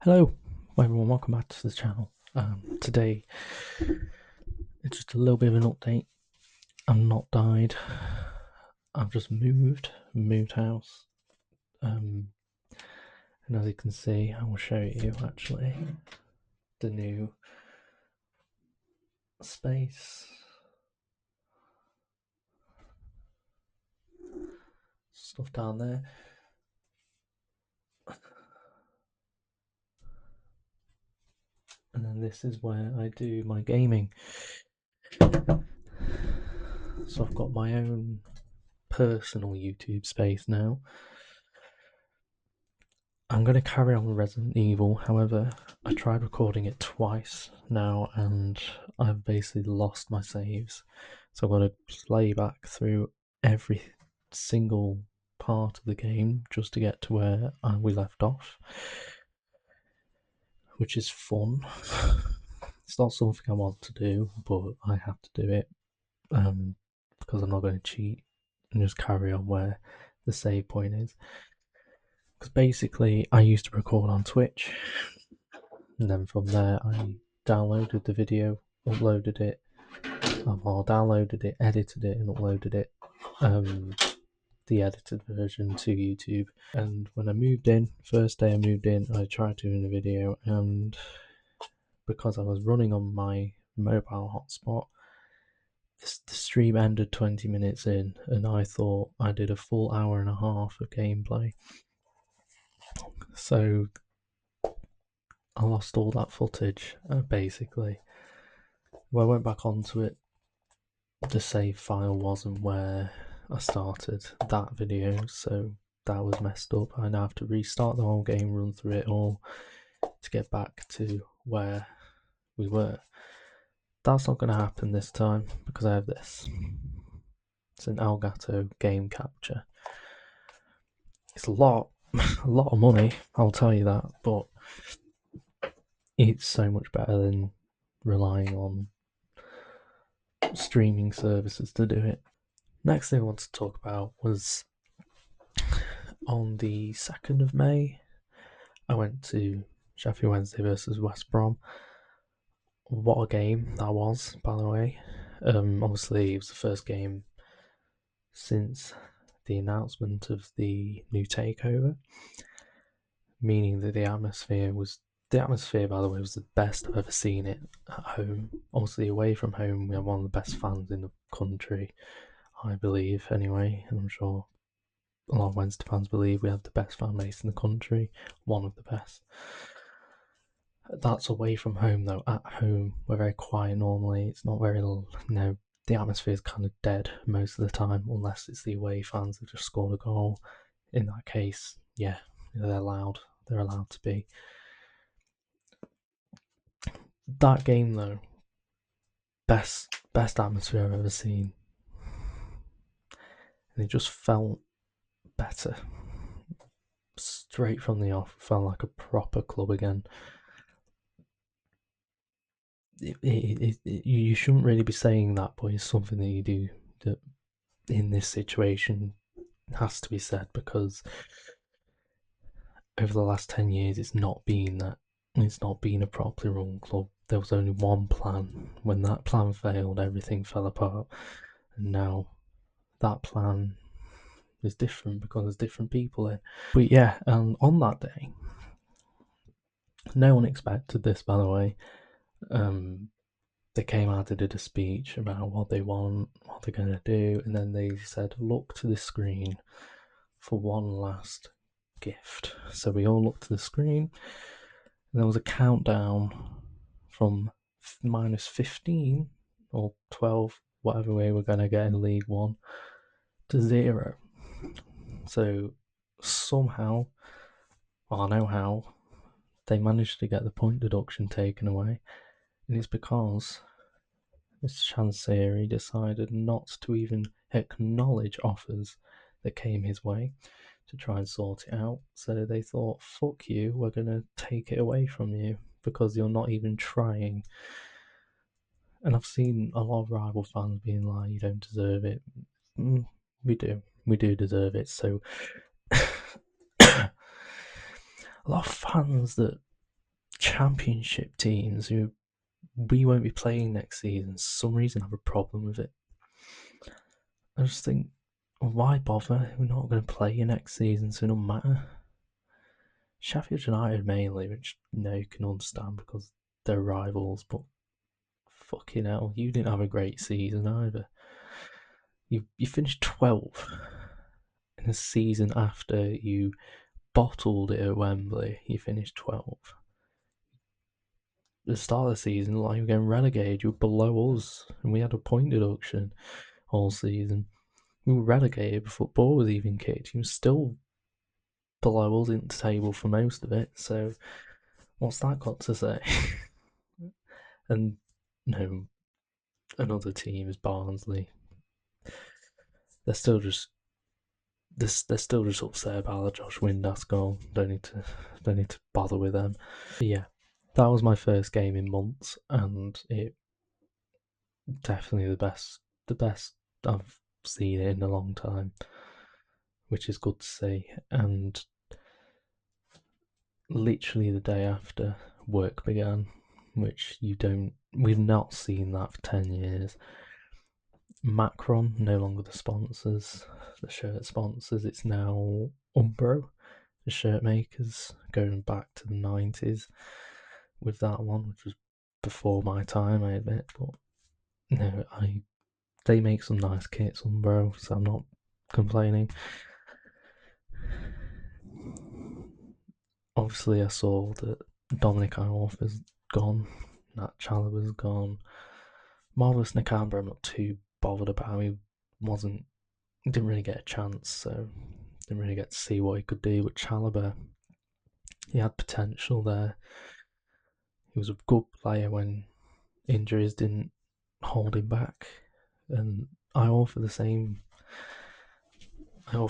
Hello everyone, welcome back to the channel. Today it's just a little bit of an update. I'm not died. I've just moved house. And as you can see, I will show you actually the new space. Stuff down there. And then this is where I do my gaming. So I've got my own personal YouTube space now. I'm going to carry on with Resident Evil, however, I tried recording it twice now and I've basically lost my saves. So I've got to play back through every single part of the game just to get to where we left off, which is fun. It's not something I want to do, but I have to do it because I'm not going to cheat and just carry on where the save point is. Because basically, I used to record on Twitch, and then from there, I downloaded the video, uploaded it, downloaded it, edited it, and uploaded it, the edited version to YouTube. And when I moved in, first day I moved in, I tried doing a video, and because I was running on my mobile hotspot, the stream ended 20 minutes in, and I thought I did a full hour and a half of gameplay. So I lost all that footage, basically. When I went back onto it, the save file wasn't where I started that video, so that was messed up. I now have to restart the whole game, run through it all to get back to where we were. That's not going to happen this time because I have this. It's an Elgato game capture. It's a lot of money, I'll tell you that, but it's so much better than relying on streaming services to do it. Next thing I want to talk about was on the 2nd of May, I went to Sheffield Wednesday versus West Brom. What a game that was, by the way. Obviously, it was the first game since the announcement of the new takeover, meaning that the atmosphere, by the way, was the best I've ever seen it at home. Obviously, away from home, we have one of the best fans in the country, I believe, anyway, and I'm sure a lot of Wednesday fans believe we have the best fan base in the country, one of the best. That's away from home though. At home, we're very quiet normally. It's not very, the atmosphere is kind of dead most of the time, unless it's the away fans that just scored a goal. In that case, yeah, they're loud. They're allowed to be. That game though, best atmosphere I've ever seen, and it just felt better. Straight from the off, felt like a proper club again. You shouldn't really be saying that, but it's something that you do that in this situation has to be said because over the last 10 years it's not been that. It's not been a properly run club. There was only one plan. When that plan failed, everything fell apart. And now that plan is different because there's different people in. But yeah, on that day, no one expected this, by the way. They came out, they did a speech about what they want, what they're going to do, and then they said, look to the screen for one last gift. So we all looked to the screen, and there was a countdown from minus 15 or 12, whatever way we're going to get in League One, to 0. So somehow, well, I know how, they managed to get the point deduction taken away, and it's because Mr. Chansiri decided not to even acknowledge offers that came his way to try and sort it out. So they thought, fuck you, we're going to take it away from you because you're not even trying. And I've seen a lot of rival fans being like, you don't deserve it. We do deserve it. So a lot of fans that championship teams who we won't be playing next season, for some reason have a problem with it. I just think, why bother? We're not going to play you next season, so it don't matter. Sheffield United mainly, which you can understand because they're rivals, but fucking hell, you didn't have a great season either. You finished 12th in a season after you bottled it at Wembley. You finished 12th. At the start of the season, like you were getting relegated, you were below us, and we had a point deduction all season. We were relegated before ball was even kicked. You were still below us in the table for most of it. So, what's that got to say? And no, another team is Barnsley. They're still just upset about the Josh Windass goal. Don't need to bother with them. But yeah, that was my first game in months, and it definitely the best I've seen it in a long time, which is good to see. And literally the day after, work began, which we've not seen that for 10 years. Macron no longer the shirt sponsors. It's now Umbro, the shirt makers, going back to the 90s with that one, which was before my time, I admit. But no, they make some nice kits, Umbro, so I'm not complaining. Obviously, I saw that Dominic Iorfa's gone, Nat Chalobah's gone. Marvelous Nakamba, I'm not too bothered about. He didn't really get a chance, so didn't really get to see what he could do. But Chalobah, he had potential there. He was a good player when injuries didn't hold him back, and I offer the same. I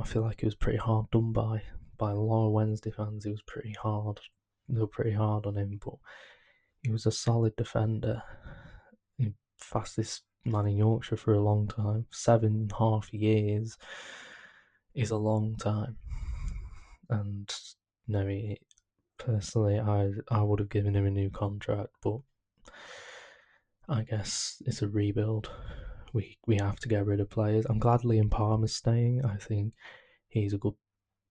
feel like he was pretty hard done by a lot of Wednesday fans. He was pretty hard. They were pretty hard on him, but he was a solid defender. He fastest man in Yorkshire for a long time. 7.5 years is a long time, and no, personally, I would have given him a new contract, but I guess it's a rebuild. We have to get rid of players. I'm glad Liam Palmer's staying. I think he's a good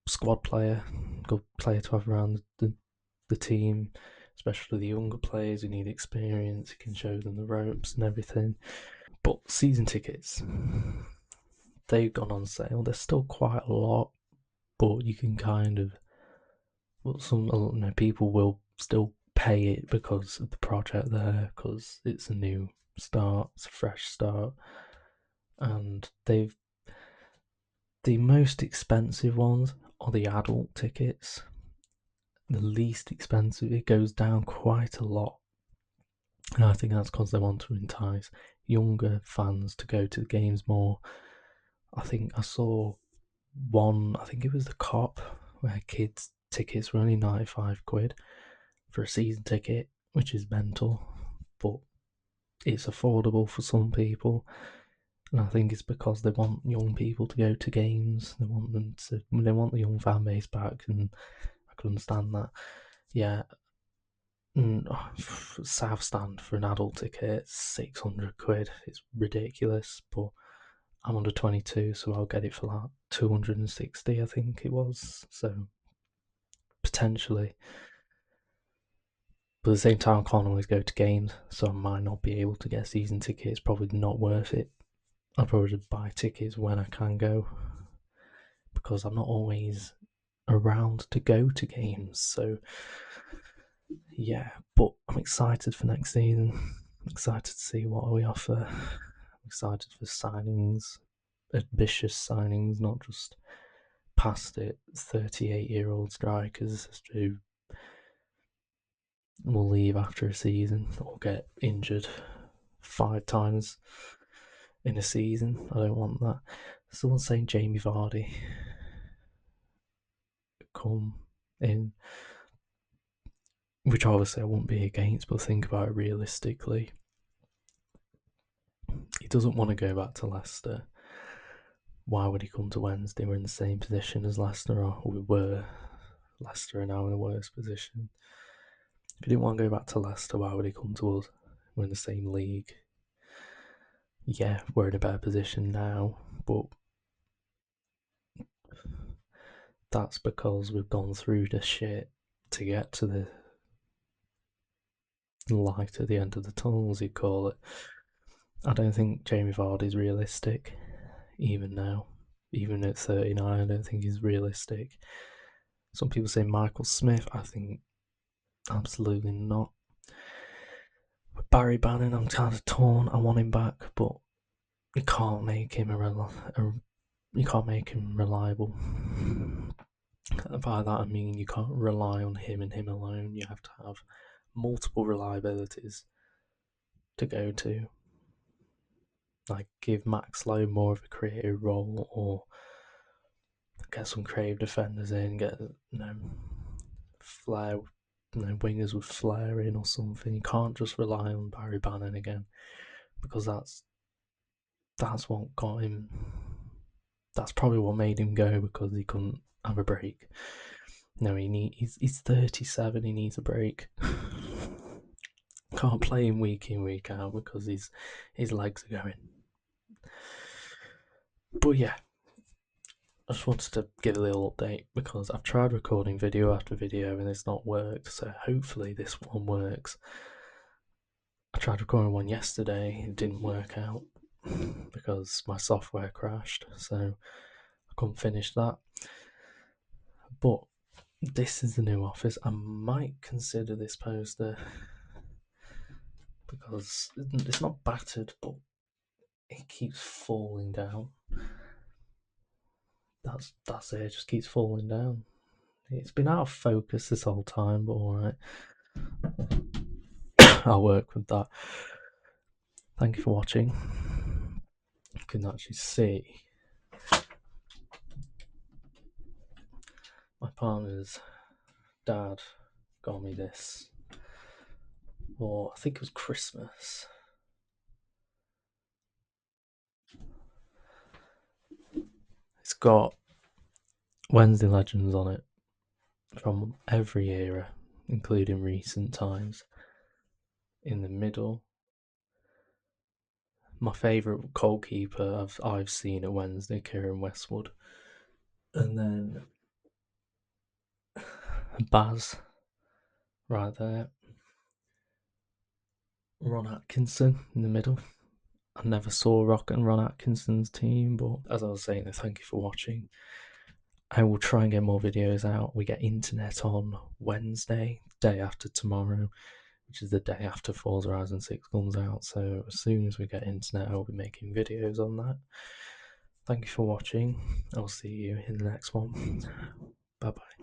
squad player, good player to have around the team, especially the younger players who need experience. He can show them the ropes and everything. But season tickets, they've gone on sale. There's still quite a lot, but you can kind of. Well, people will still pay it because of the project there, because it's a new start, it's a fresh start, and the most expensive ones are the adult tickets. The least expensive, it goes down quite a lot. And I think that's because they want to entice younger fans to go to the games more. I think I saw one, I think it was the Cop, where kids' tickets were only 95 quid for a season ticket, which is mental, but it's affordable for some people. And I think it's because they want young people to go to games. They want the young fan base back, and I could understand that. Yeah, South Stand for an adult ticket, 600 quid. It's ridiculous, but I'm under 22, so I'll get it for that 260, I think it was. So potentially, but at the same time, I can't always go to games, so I might not be able to get season tickets. Probably not worth it. I'll probably just buy tickets when I can go, because I'm not always around to go to games. So yeah, but I'm excited for next season. I'm excited to see what we offer. I'm excited for signings, ambitious signings, not just past it 38-year-old strikers who will leave after a season or get injured 5 times in a season. I don't want that. Someone's saying Jamie Vardy come in, which obviously I wouldn't be against, but think about it realistically. He doesn't want to go back to Leicester. Why would he come to Wednesday? We're in the same position as Leicester, or we were. Leicester are now in a worse position. If he didn't want to go back to Leicester, why would he come to us? We're in the same league. Yeah, we're in a better position now, but that's because we've gone through the shit to get to the light at the end of the tunnel, as you call it. I don't think Jamie Vardy's realistic, even now. Even at 39, I don't think he's realistic. Some people say Michael Smith. I think absolutely not. With Barry Bannon, I'm kind of torn. I want him back, but you can't make him you can't make him reliable. By that I mean you can't rely on him and him alone. You have to have multiple reliabilities to go to. Like give Max Lowe more of a creative role, or get some creative defenders in. Get flair, wingers with flair in or something. You can't just rely on Barry Bannon again, because that's what got him. That's probably what made him go, because he couldn't have a break. No, he's 37. He needs a break. Can't play him week in, week out, because his legs are going. But yeah, I just wanted to give a little update, because I've tried recording video after video and it's not worked, so hopefully this one works. I tried recording one yesterday, it didn't work out because my software crashed, so I couldn't finish that. But this is the new office. I might consider this poster, because it's not battered, but it keeps falling down. That's it. It just keeps falling down. It's been out of focus this whole time, but alright. I'll work with that. Thank you for watching. You can actually see my partner's dad got me this, or I think it was Christmas. It's got Wednesday Legends on it from every era, including recent times. In the middle, my favourite goalkeeper I've seen at Wednesday, Kieran Westwood. And then Baz, right there. Ron Atkinson in the middle. I never saw Rock and Ron Atkinson's team, but as I was saying, thank you for watching. I will try and get more videos out. We get internet on Wednesday, day after tomorrow, which is the day after Forza Horizon 6 comes out. So as soon as we get internet, I'll be making videos on that. Thank you for watching. I'll see you in the next one. Bye bye.